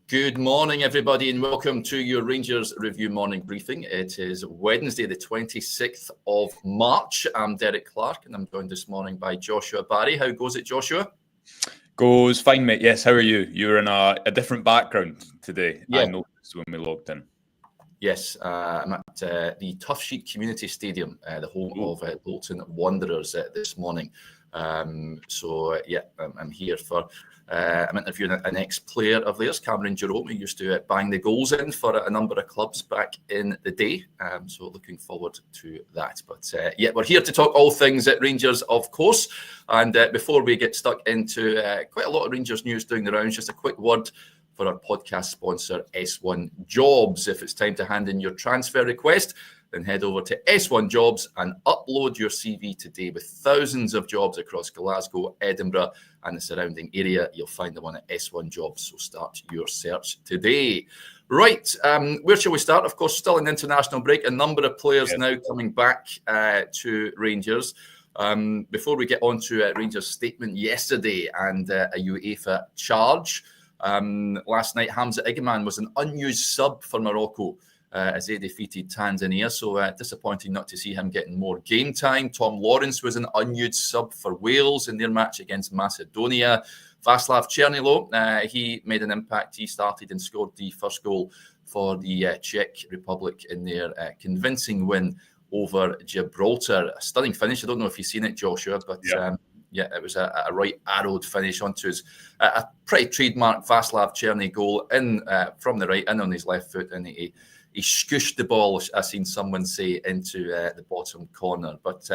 Good morning, everybody, and welcome to your Rangers Review morning briefing. It is Wednesday, the 26th of March. I'm Derek Clark, and I'm joined this morning by Joshua Barry. How goes it, Joshua? Goes fine, mate. Yes, how are you? You're in a different background today. Yeah. I noticed when we logged in. Yes, I'm at the Tough Sheet Community Stadium, the home of Bolton Wanderers this morning. I'm here for... I'm interviewing an ex-player of theirs, Cameron Jerome, who used to bang the goals in for a number of clubs back in the day. So looking forward to that. But we're here to talk all things at Rangers, of course. And before we get stuck into quite a lot of Rangers news doing the rounds, just a quick word for our podcast sponsor, S1 Jobs. If it's time to hand in your transfer request, then head over to S1 Jobs and upload your CV today. With thousands of jobs across Glasgow, Edinburgh and the surrounding area, you'll find them on at S1 Jobs, so start your search today. Right, where shall we start? Of course, still an international break. A number of players now coming back to Rangers. Before we get on to Rangers' statement yesterday and a UEFA charge, last night Hamza Igman was an unused sub for Morocco as they defeated Tanzania, so disappointing not to see him getting more game time. Tom Lawrence was an unused sub for Wales in their match against Macedonia. Václav Černilo, he made an impact. He started and scored the first goal for the Czech Republic in their convincing win over Gibraltar. A stunning finish. I don't know if you've seen it, Joshua, but it was a right arrowed finish onto his a pretty trademark Václav Černý goal in from the right, in on his left foot, and he scooshed the ball, I've seen someone say, into the bottom corner. But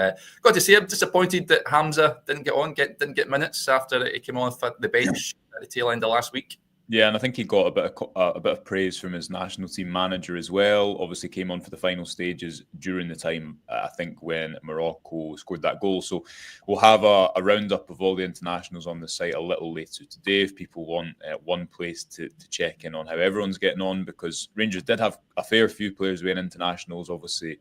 got to say, I'm disappointed that Hamza didn't get minutes after he came off at the bench at the tail end of last week. Yeah, and I think he got a bit of praise from his national team manager as well. Obviously came on for the final stages during the time, I think, when Morocco scored that goal. So we'll have a roundup of all the internationals on the site a little later today if people want one place to check in on how everyone's getting on, because Rangers did have a fair few players win internationals. Obviously,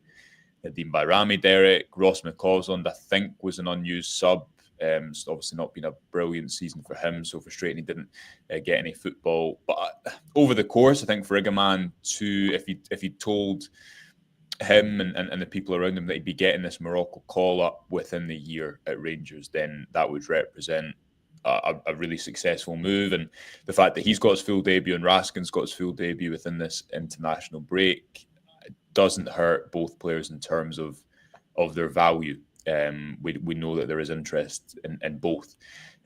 Nadim Bayrami, Derek, Ross McCausland, I think, was an unused sub. It's obviously not been a brilliant season for him, so frustrating he didn't get any football. But over the course, I think for Igman too, if he told him and the people around him that he'd be getting this Morocco call-up within the year at Rangers, then that would represent a really successful move. And the fact that he's got his full debut and Raskin's got his full debut within this international break doesn't hurt both players in terms of their value. We know that there is interest in both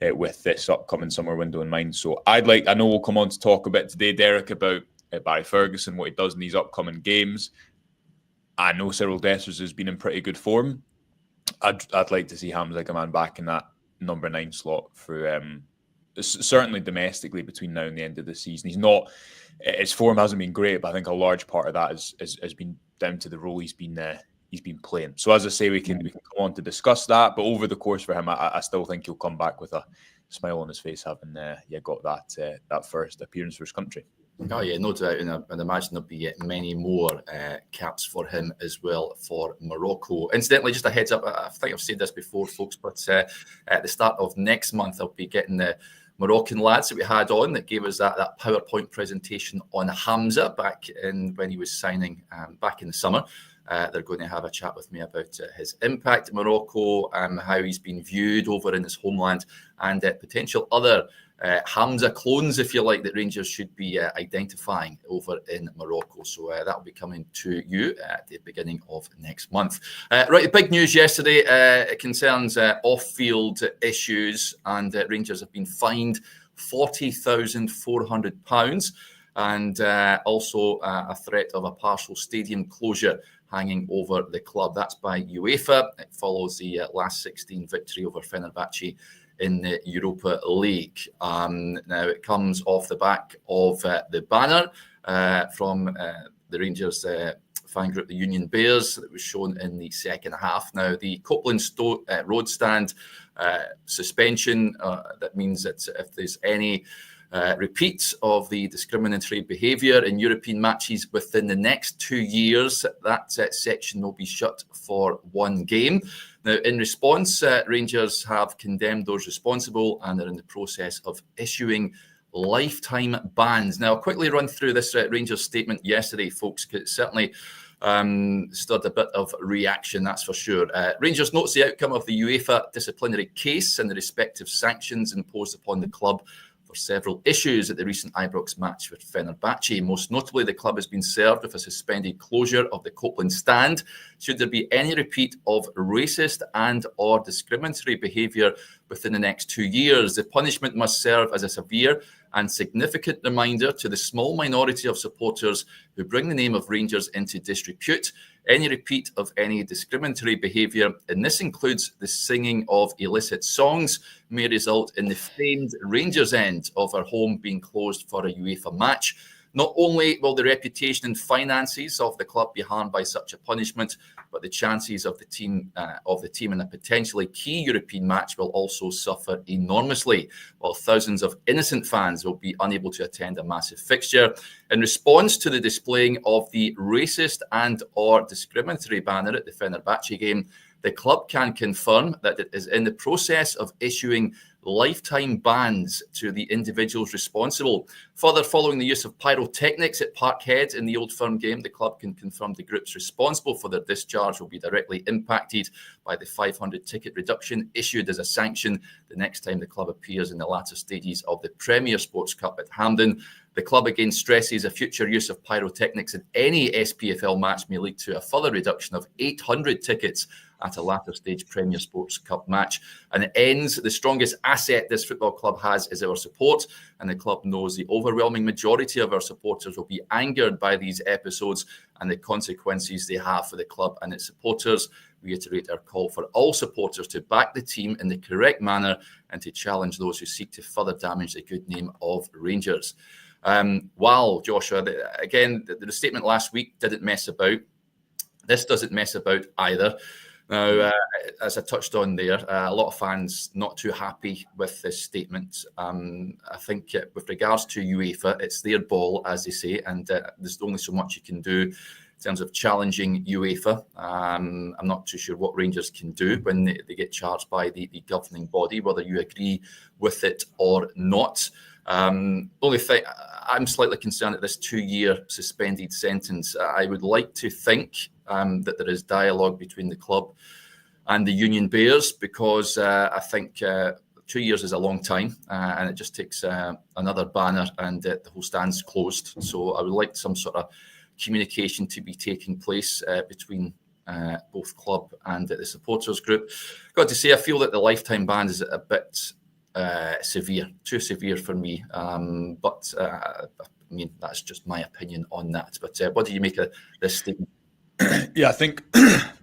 with this upcoming summer window in mind. So I know we'll come on to talk a bit today, Derek, about Barry Ferguson, what he does in these upcoming games. I know Cyril Dessers has been in pretty good form. I'd like to see Hamza Igman back in that number 9 slot for certainly domestically between now and the end of the season. His form hasn't been great, but I think a large part of that has been down to the role he's been playing. So as I say, we can come on to discuss that. But over the course for him, I still think he'll come back with a smile on his face, having got that first appearance for his country. Oh yeah, no doubt, and I'd imagine there'll be many more caps for him as well for Morocco. Incidentally, just a heads up, I think I've said this before, folks, but at the start of next month, I'll be getting the Moroccan lads that we had on that gave us that PowerPoint presentation on Hamza back when he was signing back in the summer. They're going to have a chat with me about his impact in Morocco, how he's been viewed over in his homeland, and potential other Hamza clones, if you like, that Rangers should be identifying over in Morocco. So that'll be coming to you at the beginning of next month. Right, the big news yesterday it concerns off-field issues, and Rangers have been fined £40,400 and also a threat of a partial stadium closure hanging over the club. That's by UEFA. It follows the last 16 victory over Fenerbahce in the Europa League. Now, it comes off the back of the banner from the Rangers fan group, the Union Bears, that was shown in the second half. Now, the Copeland Road stand suspension, that means that if there's any repeats of the discriminatory behaviour in European matches within the next 2 years, that section will be shut for 1 game. Now, in response, Rangers have condemned those responsible and are in the process of issuing lifetime bans. Now, I'll quickly run through this Rangers statement yesterday, folks, because it certainly stirred a bit of reaction, that's for sure. Rangers notes the outcome of the UEFA disciplinary case and the respective sanctions imposed upon the club for several issues at the recent Ibrox match with Fenerbahce. Most notably, the club has been served with a suspended closure of the Copeland stand should there be any repeat of racist and or discriminatory behaviour within the next 2 years. The punishment must serve as a severe and significant reminder to the small minority of supporters who bring the name of Rangers into disrepute. Any repeat of any discriminatory behaviour, and this includes the singing of illicit songs, may result in the famed Rangers end of our home being closed for a UEFA match. Not only will the reputation and finances of the club be harmed by such a punishment, but the chances of the team in a potentially key European match will also suffer enormously, while thousands of innocent fans will be unable to attend a massive fixture. In response to the displaying of the racist and or discriminatory banner at the Fenerbahce game, the club can confirm that it is in the process of issuing lifetime bans to the individuals responsible. Further, following the use of pyrotechnics at Parkhead in the Old Firm game, the club can confirm the groups responsible for their discharge will be directly impacted by the 500 ticket reduction issued as a sanction the next time the club appears in the latter stages of the Premier Sports Cup at Hampden. The club again stresses a future use of pyrotechnics in any SPFL match may lead to a further reduction of 800 tickets at a latter stage Premier Sports Cup match. And it ends, the strongest asset this football club has is our support, and the club knows the overwhelming majority of our supporters will be angered by these episodes and the consequences they have for the club and its supporters. We reiterate our call for all supporters to back the team in the correct manner and to challenge those who seek to further damage the good name of Rangers. Wow, Joshua, again, the statement last week didn't mess about. This doesn't mess about either. Now, as I touched on there, a lot of fans not too happy with this statement. I think with regards to UEFA, it's their ball, as they say, and there's only so much you can do in terms of challenging UEFA. I'm not too sure what Rangers can do when they get charged by the governing body, whether you agree with it or not. Only thing, I'm slightly concerned at this 2-year suspended sentence. I would like to think that there is dialogue between the club and the Union Bears, because I think 2 years is a long time, and it just takes another banner and the whole stand's closed. So I would like some sort of communication to be taking place between both club and the supporters group. Got to say, I feel that the lifetime ban is a bit severe, too severe for me. But I mean, that's just my opinion on that. But what do you make of this statement? Yeah, I think,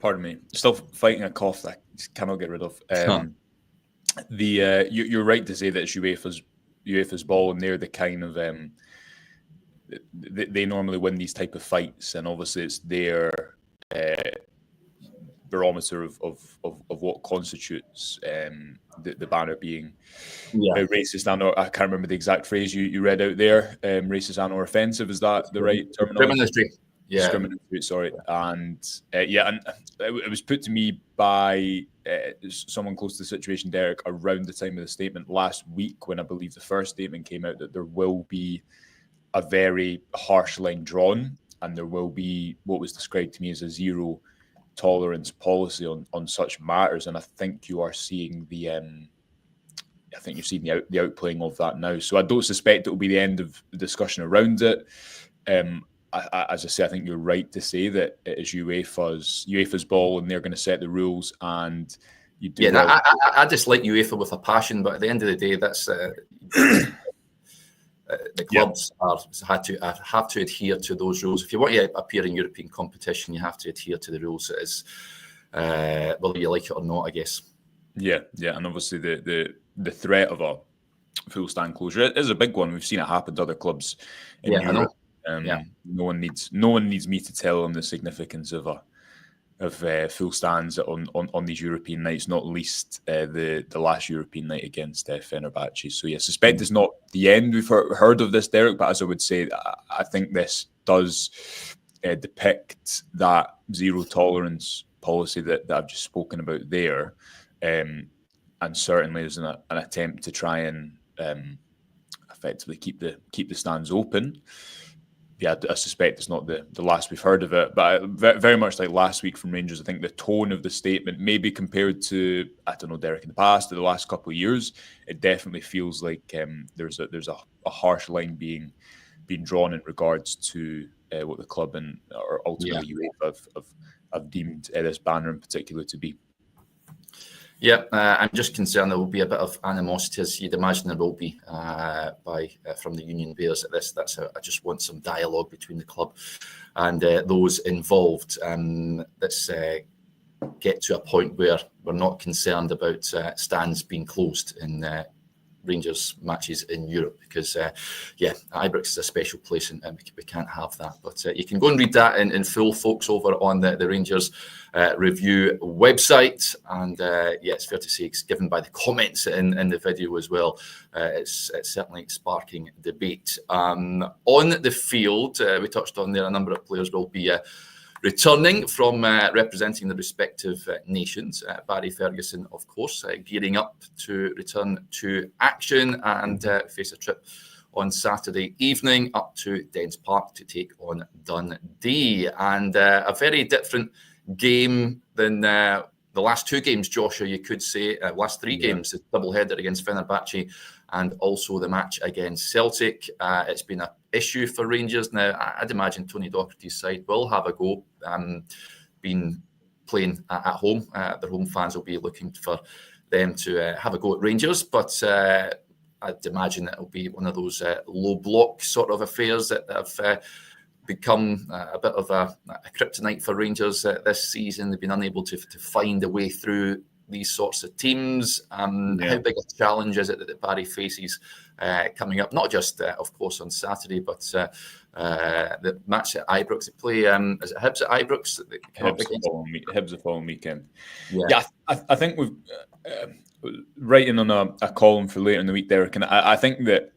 pardon me, still fighting a cough that I just cannot get rid of. You're right to say that it's UEFA's ball, and they're the kind of they normally win these type of fights, and obviously it's their barometer of what constitutes the banner being racist and or, I can't remember the exact phrase you read out there. Racist and or offensive, is that the right terminology? Discriminatory, sorry. And and it was put to me by someone close to the situation, Derek, around the time of the statement last week, when I believe the first statement came out, that there will be a very harsh line drawn, and there will be what was described to me as a zero tolerance policy on such matters. And I think you are seeing the outplaying of that now. So I don't suspect it will be the end of the discussion around it. As I say, I think you're right to say that it is UEFA's ball, and they're going to set the rules. And you do. Yeah, I dislike UEFA with a passion, but at the end of the day, that's the clubs have to adhere to those rules. If you want to appear in European competition, you have to adhere to the rules. It is whether you like it or not, I guess. Yeah, and obviously the threat of a full stand closure is a big one. We've seen it happen to other clubs in Europe. I know. No one needs me to tell them the significance of full stands on these European nights, not least the last European night against Fenerbahce. So yeah, suspect it's not the end we've heard of this, Derek, but as I would say, I think this does depict that zero tolerance policy that I've just spoken about there, and certainly is an attempt to try and effectively keep the stands open. Yeah, I suspect it's not the last we've heard of it, but very much like last week from Rangers, I think the tone of the statement, maybe compared to, I don't know, Derek, in the past or the last couple of years, it definitely feels like there's a harsh line being drawn in regards to what the club and or ultimately UEFA have deemed this banner in particular to be. Yeah, I'm just concerned there will be a bit of animosity, as you'd imagine there will be from the union bears at this. That's how I just want some dialogue between the club and those involved. Let's get to a point where we're not concerned about stands being closed in Rangers matches in Europe, because Ibrox is a special place and we can't have that. But you can go and read that in full, folks, over on the Rangers review website. And it's fair to say, it's given by the comments in the video as well. It's certainly sparking debate. On the field, we touched on there, a number of players will be returning from representing the respective nations. Barry Ferguson, of course, gearing up to return to action and face a trip on Saturday evening up to Dens Park to take on Dundee. And a very different game than the last two games, Joshua, you could say. Last three games, the double-header against Fenerbahce and also the match against Celtic. It's been an issue for Rangers. Now, I'd imagine Tony Docherty's side will have a go. Been playing at home. Their home fans will be looking for them to have a go at Rangers. But I'd imagine it'll be one of those low-block sort of affairs that have become a bit of a kryptonite for Rangers this season. They've been unable to find a way through these sorts of teams. How big a challenge is it that Barry faces coming up? Not just, of course, on Saturday, but the match at Ibrox. They play, is it Hibs at Ibrox? Hibs the following weekend. Yeah, I think we've writing on a column for later in the week, Derek, and I think that,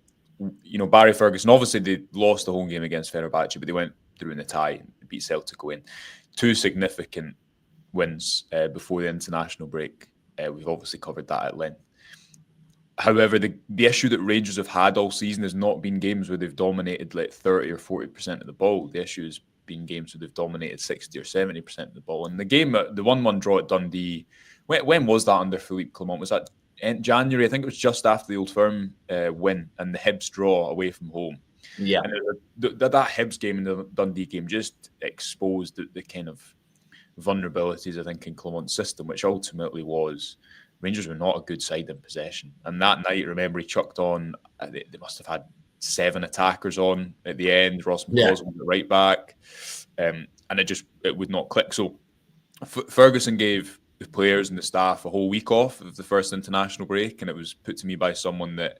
Barry Ferguson, obviously they lost the home game against Fenerbahce, but they went through in the tie and beat Celtic away. Two significant wins before the international break. We've obviously covered that at length. However, the issue that Rangers have had all season has not been games where they've dominated like 30 or 40% of the ball. The issue has been games where they've dominated 60 or 70% of the ball. And the game, the 1-1 draw at Dundee, when was that under Philippe Clement? Was that in January? I think it was just after the Old Firm win and the Hibs draw away from home. Yeah. And that Hibs game and the Dundee game just exposed the kind of vulnerabilities, I think, in Clement's system, which ultimately was Rangers were not a good side in possession. And that night, remember, he chucked on, they must have had 7 attackers on at the end. Ross McCausland was the right back. And it would not click. So Ferguson gave the players and the staff a whole week off of the first international break. And it was put to me by someone that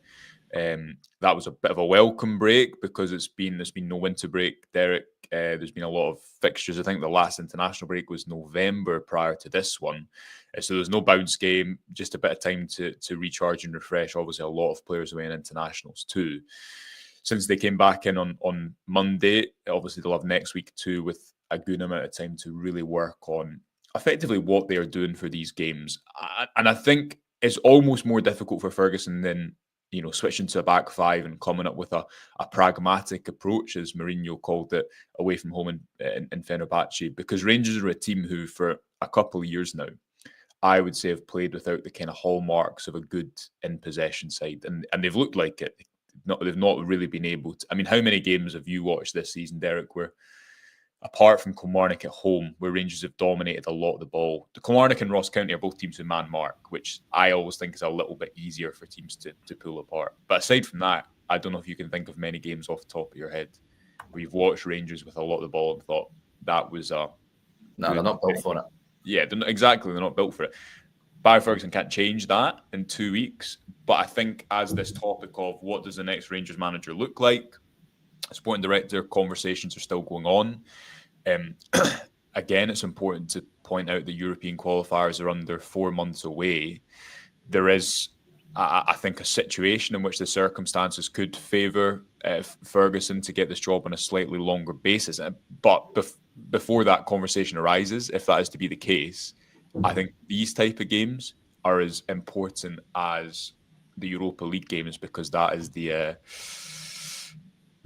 that was a bit of a welcome break, because there's been no winter break, Derek. There's been a lot of fixtures. I think the last international break was November prior to this one. So there's no bounce game, just a bit of time to recharge and refresh. Obviously, a lot of players away in internationals too. Since they came back in on Monday, obviously they'll have next week too, with a good amount of time to really work on effectively what they are doing for these games. And I think it's almost more difficult for Ferguson than switching to a back five and coming up with a pragmatic approach, as Mourinho called it, away from home in Fenerbahce, because Rangers are a team who, for a couple of years now, I would say have played without the kind of hallmarks of a good in-possession side. And they've looked like it. They've not really been able to. I mean, how many games have you watched this season, Derek, where, apart from Kilmarnock at home, where Rangers have dominated a lot of the ball? The Kilmarnock and Ross County are both teams with man mark, which I always think is a little bit easier for teams to pull apart. But aside from that, I don't know if you can think of many games off the top of your head where you've watched Rangers with a lot of the ball and thought that was a... No, they're not built for it. Yeah, they're not built for it. Barry Ferguson can't change that in 2 weeks. But I think as this topic of what does the next Rangers manager look like, sporting director conversations are still going on. Again, it's important to point out the European qualifiers are under 4 months away. There is, I think, a situation in which the circumstances could favour Ferguson to get this job on a slightly longer basis. But before that conversation arises, if that is to be the case, I think these type of games are as important as the Europa League games, because that is the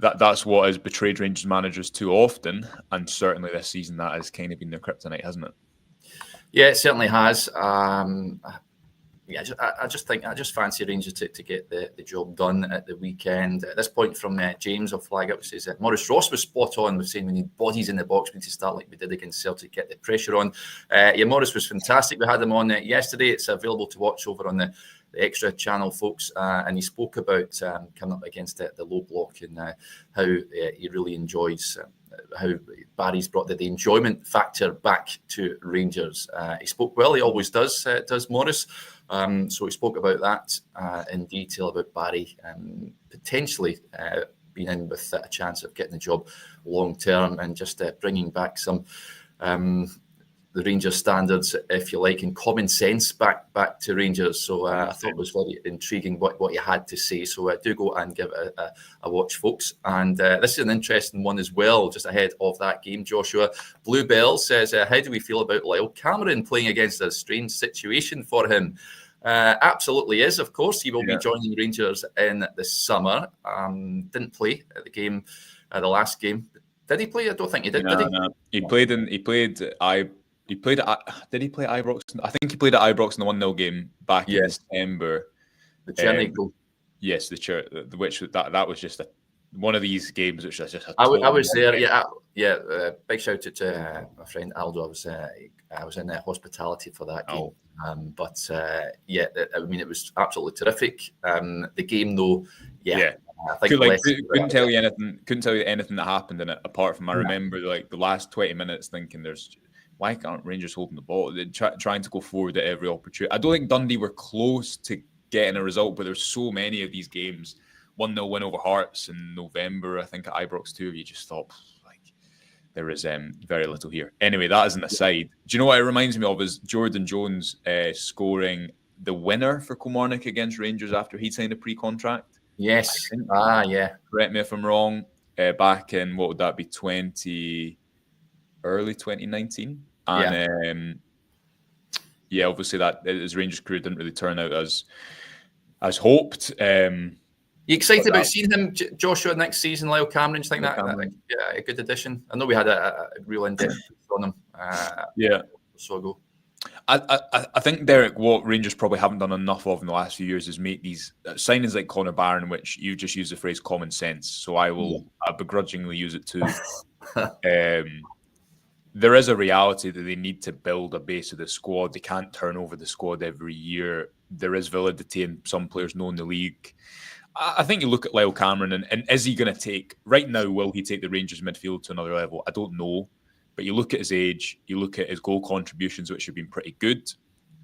that's what has betrayed Rangers managers too often, and certainly this season that has kind of been their kryptonite, hasn't it? Yeah, it certainly has. I just fancy Rangers to get the job done at the weekend. At this point from James, I'll flag up, says Maurice Ross was spot on with saying we need bodies in the box. We need to start like we did against Celtic, get the pressure on. Maurice was fantastic. We had him on yesterday. It's available to watch over on the extra channel, folks, and he spoke about coming up against the low block and how he really enjoys how Barry's brought the enjoyment factor back to Rangers. He spoke well, he always does Morris. So he spoke about that in detail, about Barry potentially being in with a chance of getting the job long term, and just bringing back some the Rangers standards, if you like, and common sense back to Rangers. So I thought it was very intriguing what you had to say. So do go and give it a watch, folks. And this is an interesting one as well, just ahead of that game. Joshua Bluebell says, how do we feel about Lyle Cameron playing against a strange situation for him? Absolutely is, of course. He will be joining Rangers in the summer. Didn't play at the game, the last game. Did he play? I don't think he did. No. He played. Did he play Ibrox? I think he played at Ibrox in the 1-0 game back in December. The Cherny goal. Yes, which that was just one of these games which was just I was there. Big shout out to my friend Aldo. I was in hospitality for that game. I mean, it was absolutely terrific. The game, though, I think couldn't tell you anything that happened in it, apart from I remember like the last 20 minutes thinking, why aren't Rangers holding the ball? They're trying to go forward at every opportunity. I don't think Dundee were close to getting a result, but there's so many of these games. 1-0 win over Hearts in November, I think at Ibrox too. You just thought, like, there is very little here. Anyway, that is an aside. Do you know what it reminds me of? Is Jordan Jones scoring the winner for Kilmarnock against Rangers after he signed a pre-contract? Yes. Correct me if I'm wrong. Back in, what would that be, early 2019? And obviously that his Rangers career didn't really turn out as hoped. You excited about seeing him, Joshua, next season, Lyle Cameron? Do you think that a good addition? I know we had a real in-depth on him so ago. I think, Derek, what Rangers probably haven't done enough of in the last few years is make these signings like Connor Barron, which you just use the phrase common sense, so I begrudgingly use it too. There is a reality that they need to build a base of the squad. They can't turn over the squad every year. There is validity in some players knowing the league. I think you look at Lyle Cameron and is he going to take, right now, will he take the Rangers midfield to another level? I don't know. But you look at his age, you look at his goal contributions, which have been pretty good.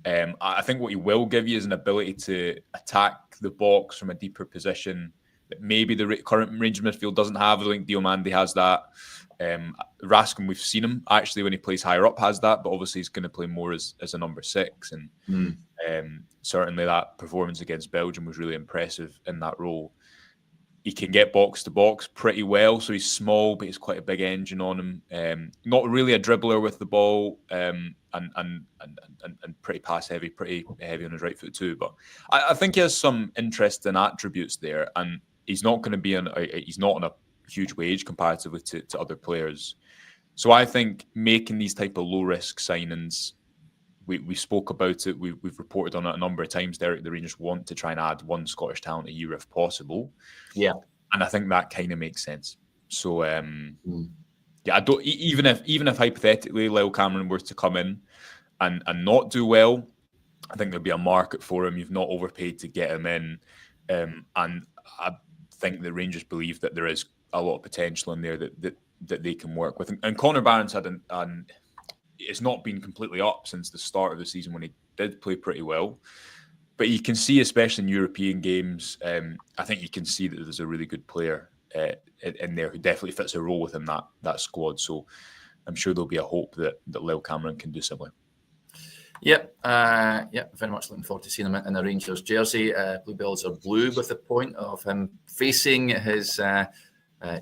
I think what he will give you is an ability to attack the box from a deeper position that maybe the current Rangers midfield doesn't have. I think Diomande has that. Raskin, we've seen him actually when he plays higher up has that, but obviously he's going to play more as a number 6. And certainly that performance against Belgium was really impressive in that role. He can get box to box pretty well, so he's small, but he's quite a big engine on him. Not really a dribbler with the ball, and pretty pass heavy, pretty heavy on his right foot too. But I think he has some interesting attributes there, and he's not going to be he's not on a huge wage comparatively to other players. So I think making these type of low risk signings, we spoke about it, we've reported on it a number of times, Derek. The Rangers want to try and add one Scottish talent a year if possible. Yeah, and I think that kind of makes sense. So I don't even if hypothetically Lyle Cameron were to come in and not do well, I think there'd be a market for him. You've not overpaid to get him in, and I think the Rangers believe that there is a lot of potential in there that they can work with. And Connor Barron's had it's not been completely up since the start of the season when he did play pretty well. But you can see, especially in European games, I think you can see that there's a really good player in there who definitely fits a role within that squad. So I'm sure there'll be a hope that Lyle Cameron can do similar. Yep, very much looking forward to seeing him in a Rangers jersey. Bluebells are blue with the point of him facing his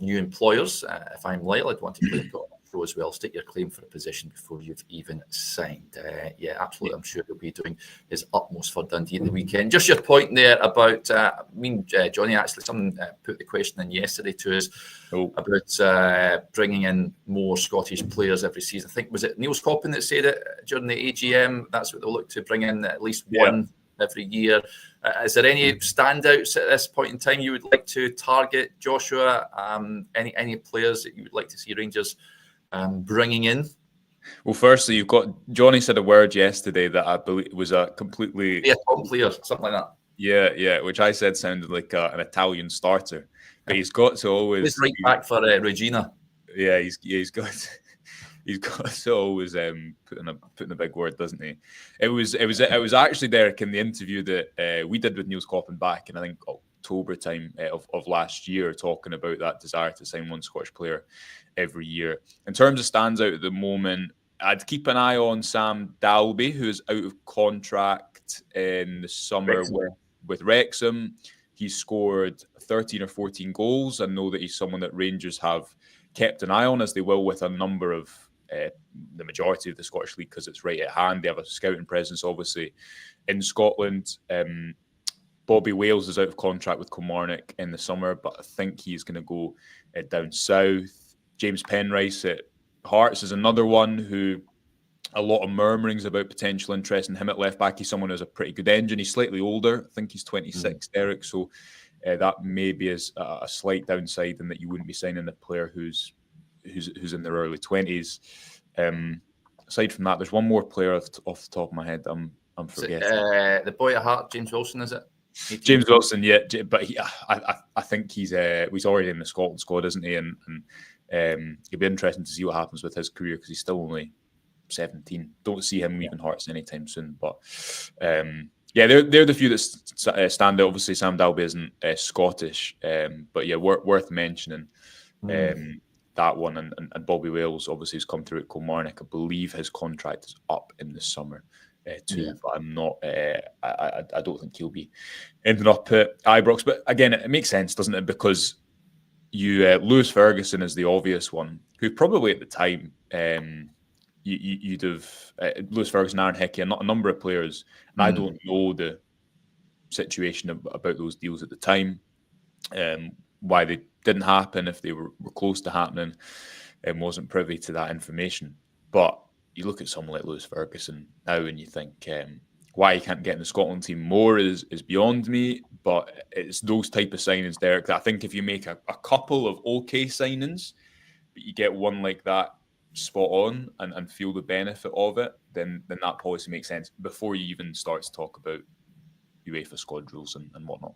new employers. If I'm Lyle, I'd want to play pro as well. State your claim for a position before you've even signed. Yeah, absolutely. I'm sure he'll be doing his utmost for Dundee at the weekend. Just your point there about, Johnny, actually, someone put the question in yesterday to us about bringing in more Scottish players every season. I think, was it Niels Coppin that said it during the AGM? That's what they'll look to bring in, at least one every year. Is there any standouts at this point in time you would like to target, Joshua? Any players that you would like to see Rangers bringing in? Well, firstly, you've got Johnny said a word yesterday that I believe was a completely top player, something like that. Yeah, which I said sounded like an Italian starter, but he's got to always. He's right back for Regina. Yeah, he's got. He's got to always putting a big word, doesn't he? It was actually, Derek, in the interview that we did with Niels Coppin back in, I think, October time of last year, talking about that desire to sign one Scottish player every year. In terms of stands out at the moment, I'd keep an eye on Sam Dalby, who is out of contract in the summer with Wrexham. He's scored 13 or 14 goals. I know that he's someone that Rangers have kept an eye on, as they will with a number of the majority of the Scottish League, because it's right at hand. They have a scouting presence, obviously, in Scotland. Bobby Wales is out of contract with Kilmarnock in the summer, but I think he's going to go down south. James Penrice at Hearts is another one who a lot of murmurings about potential interest in him at left back. He's someone who's a pretty good engine. He's slightly older. I think he's 26, Derek. So that maybe is a slight downside in that you wouldn't be signing a player who's in their early 20s. Aside from that, there's one more player off the top of my head I'm forgetting. The boy at heart, James Wilson, is it? James Wilson, yeah, but I think he's already in the Scotland squad, isn't he? And it'll be interesting to see what happens with his career, because he's still only 17. Don't see him leaving Hearts anytime soon. But yeah, they're the few that stand out. Obviously, Sam Dalby isn't Scottish, but yeah, worth mentioning. That one, and Bobby Wales obviously has come through at Kilmarnock. I believe his contract is up in the summer too, but I'm not. I don't think he'll be ending up at Ibrox. But again, it makes sense, doesn't it? Because Lewis Ferguson is the obvious one, who probably at the time you'd have Lewis Ferguson, Aaron Hickey, and a number of players. And I don't know the situation about those deals at the time, why they didn't happen, if they were close to happening, and wasn't privy to that information. But you look at someone like Lewis Ferguson now and you think why he can't get in the Scotland team more is beyond me. But it's those type of signings, Derek, that I think if you make a couple of okay signings, but you get one like that spot on and feel the benefit of it, then that policy makes sense before you even start to talk about UEFA squad rules and whatnot.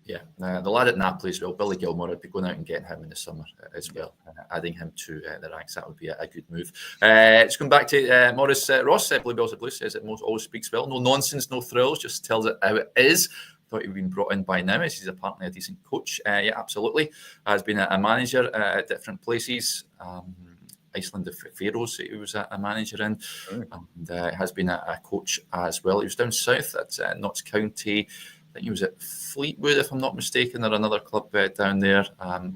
Yeah, the lad at Napoli as well, Billy Gilmore, I'd be going out and getting him in the summer as well, adding him to the ranks. That would be a good move. Just going back to Morris Ross, Blue Bells of Blue says it always speaks well. No nonsense, no thrills, just tells it how it is. Thought he'd been brought in by now, as he's apparently a decent coach. Yeah, absolutely. Has been a manager at different places. Iceland, the Faroes, he was a manager in, and has been a coach as well. He was down south at Notts County. I think he was at Fleetwood, if I'm not mistaken, or another club down there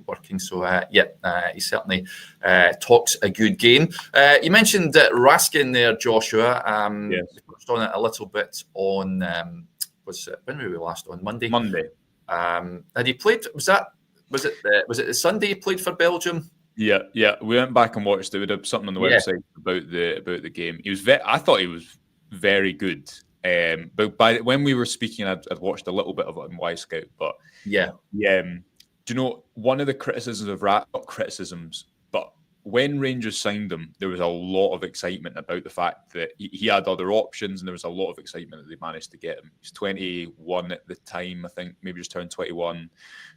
working. So, he certainly talks a good game. You mentioned Raskin there, Joshua. Yes. We touched on it a little bit on, when were we last on? Monday? Monday. Had he played, was it the Sunday he played for Belgium? Yeah. We went back and watched it. We did something on the website about the game. He was I thought he was very good. But when we were speaking, I'd watched a little bit of it on Y-Scout. But do you know, one of the criticisms of not criticisms, but when Rangers signed him, there was a lot of excitement about the fact that he had other options, and there was a lot of excitement that they managed to get him. He's 21 at the time, I think, maybe just turned 21.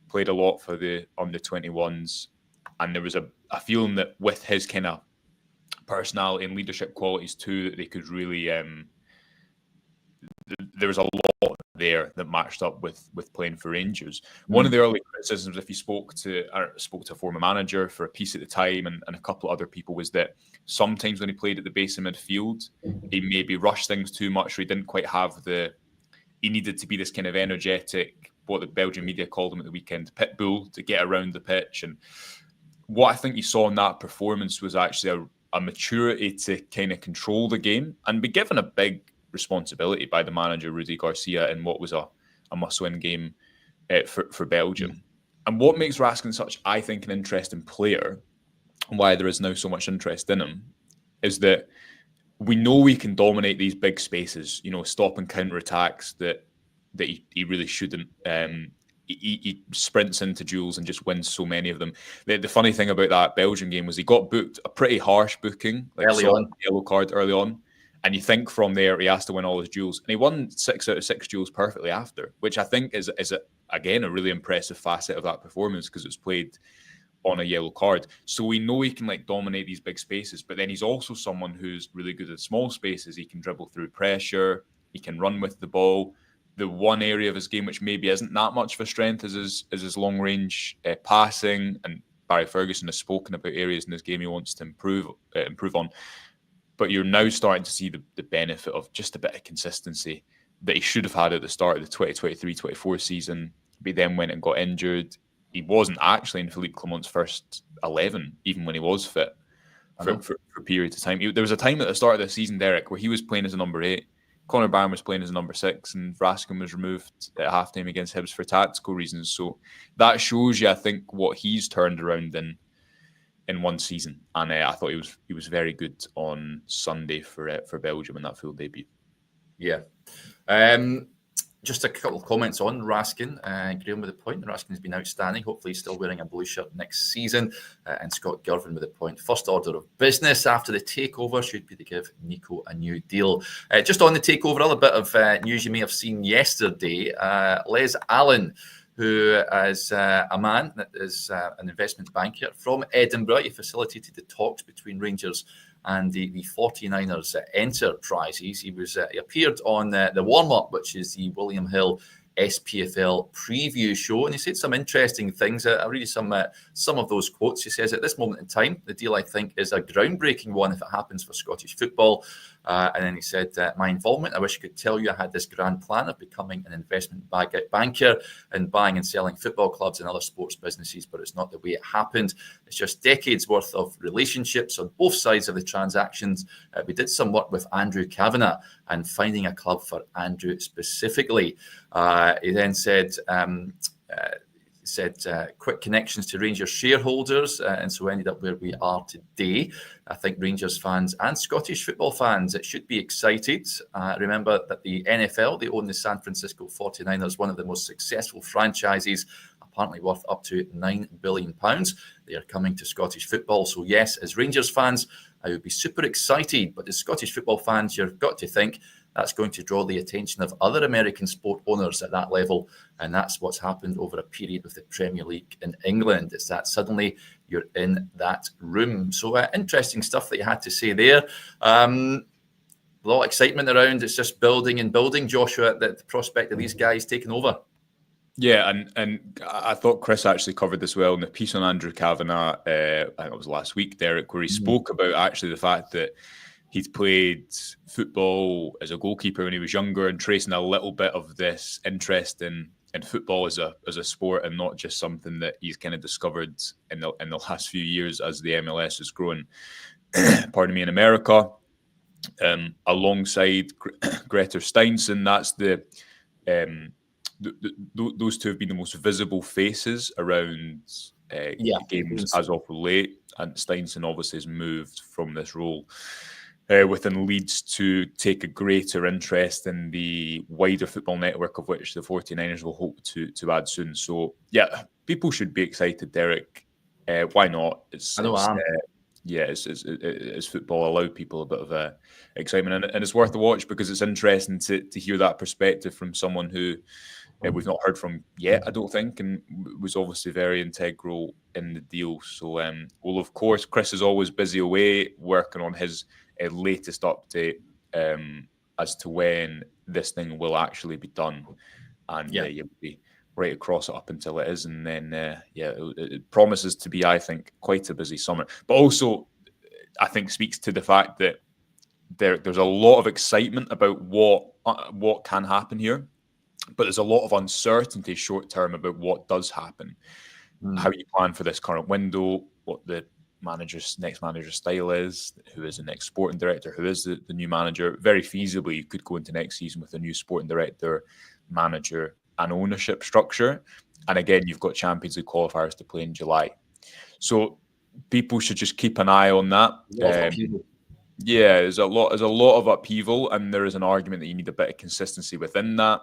Played a lot for the under-21s, and there was a feeling that with his kind of personality and leadership qualities too, that they could really. There was a lot there that matched up with playing for Rangers. One of the early criticisms, if you spoke to a former manager for a piece at the time, and a couple of other people, was that sometimes when he played at the base of midfield, he maybe rushed things too much, or he didn't quite have he needed to be this kind of energetic, what the Belgian media called him at the weekend, pit bull, to get around the pitch. And what I think you saw in that performance was actually a maturity to kind of control the game and be given a big responsibility by the manager, Rudy Garcia, in what was a must-win game for Belgium. And what makes Raskin such, I think, an interesting player, and why there is now so much interest in him, is that we know he can dominate these big spaces, stop and counter attacks that he really shouldn't. He sprints into duels and just wins so many of them. The funny thing about that Belgian game was he got booked a pretty harsh booking, like early on, yellow card early on. And you think from there he has to win all his duels, and he won 6 out of 6 duels perfectly after, which I think is again a really impressive facet of that performance because it's played on a yellow card. So we know he can dominate these big spaces, but then he's also someone who's really good at small spaces. He can dribble through pressure, he can run with the ball. The one area of his game which maybe isn't that much of a strength is his long range passing, and Barry Ferguson has spoken about areas in his game he wants to improve on. But you're now starting to see the benefit of just a bit of consistency that he should have had at the start of the 2023-24 season. But he then went and got injured. He wasn't actually in Philippe Clement's first 11, even when he was fit for periods of time. There was a time at the start of the season, Derek, where he was playing as a number 8. Conor Barron was playing as a number 6, and Raskin was removed at halftime against Hibs for tactical reasons. So that shows you, I think, what he's turned around in one season. And I thought he was very good on Sunday for Belgium in that full debut. Yeah. Just a couple of comments on Raskin. Graham with the point. Raskin has been outstanding. Hopefully he's still wearing a blue shirt next season. And Scott Girvin with the point. First order of business after the takeover should be to give Nico a new deal. Just on the takeover, a little bit of news you may have seen yesterday. Les Allen, who is a man that is an investment banker from Edinburgh. He facilitated the talks between Rangers and the 49ers enterprises. He appeared on the warm-up, which is the William Hill SPFL preview show, and he said some interesting things. I'll read you some of those quotes. He says, at this moment in time, the deal, I think, is a groundbreaking one if it happens for Scottish football. And then he said, my involvement, I wish I could tell you I had this grand plan of becoming an investment banker and buying and selling football clubs and other sports businesses, but it's not the way it happened. It's just decades worth of relationships on both sides of the transactions. We did some work with Andrew Kavanagh and finding a club for Andrew specifically. He then said, quick connections to Rangers shareholders, and so ended up where we are today. I think Rangers fans and Scottish football fans should be excited. Remember that the NFL, they own the San Francisco 49ers, one of the most successful franchises, apparently worth up to £9 billion. They are coming to Scottish football. So yes, as Rangers fans, I would be super excited. But as Scottish football fans, you've got to think that's going to draw the attention of other American sport owners at that level. And that's what's happened over a period with the Premier League in England. It's that suddenly you're in that room. So interesting stuff that you had to say there. A lot of excitement around. It's just building and building, Joshua, the prospect of these guys taking over. Yeah, and I thought Chris actually covered this well in the piece on Andrew Kavanagh, I think it was last week, Derek, where he spoke about actually the fact that he'd played football as a goalkeeper when he was younger and tracing a little bit of this interest in football as a sport and not just something that he's kind of discovered in the last few years as the MLS has grown, in America. Alongside Greta Steinson, that's those two have been the most visible faces around games as of late, and Steinson obviously has moved from this role within Leeds to take a greater interest in the wider football network of which the 49ers will hope to add soon. So yeah, people should be excited, Derek. Why not? It's football allowed people a bit of excitement, and it's worth a watch because it's interesting to hear that perspective from someone who we've not heard from yet, I don't think, and was obviously very integral in the deal. So, well, of course, Chris is always busy away working on his latest update as to when this thing will actually be done, and you'll be right across it up until it is, and then it promises to be, I think, quite a busy summer. But also, I think speaks to the fact that there's a lot of excitement about what can happen here, but there's a lot of uncertainty short term about what does happen. How you plan for this current window, what the next manager's style is, who is the next sporting director, who is the new manager. Very feasibly, you could go into next season with a new sporting director, manager, and ownership structure. And again, you've got Champions League qualifiers to play in July. So people should just keep an eye on that. Yeah, there's a lot of upheaval, and there is an argument that you need a bit of consistency within that.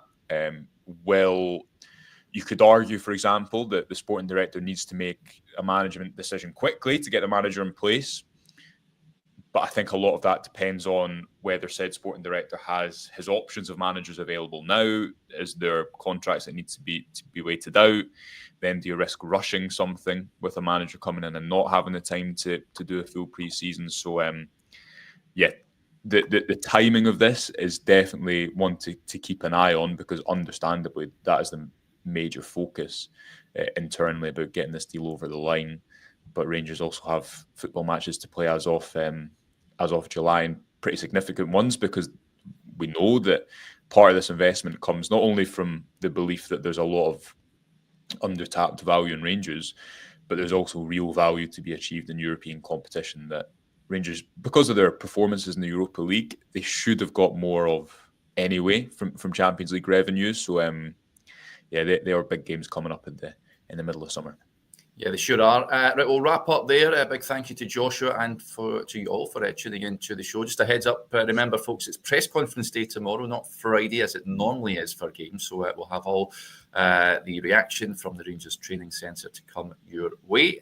You could argue, for example, that the sporting director needs to make a management decision quickly to get the manager in place. But I think a lot of that depends on whether said sporting director has his options of managers available now. Is there contracts that need to be waited out? Then do you risk rushing something with a manager coming in and not having the time to do a full pre-season? So, the timing of this is definitely one to keep an eye on, because understandably that is the major focus internally about getting this deal over the line. But Rangers also have football matches to play as of July, and pretty significant ones, because we know that part of this investment comes not only from the belief that there's a lot of undertapped value in Rangers, but there's also real value to be achieved in European competition that Rangers, because of their performances in the Europa League, they should have got more of anyway from Champions League revenues. So there are big games coming up in the middle of summer. Yeah, they sure are. Right, we'll wrap up there. A big thank you to Joshua and to you all for tuning in to the show. Just a heads up, remember, folks, it's press conference day tomorrow, not Friday as it normally is for games. So we'll have all the reaction from the Rangers Training Centre to come your way.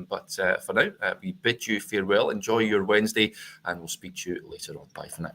But for now, we bid you farewell. Enjoy your Wednesday, and we'll speak to you later on. Bye for now.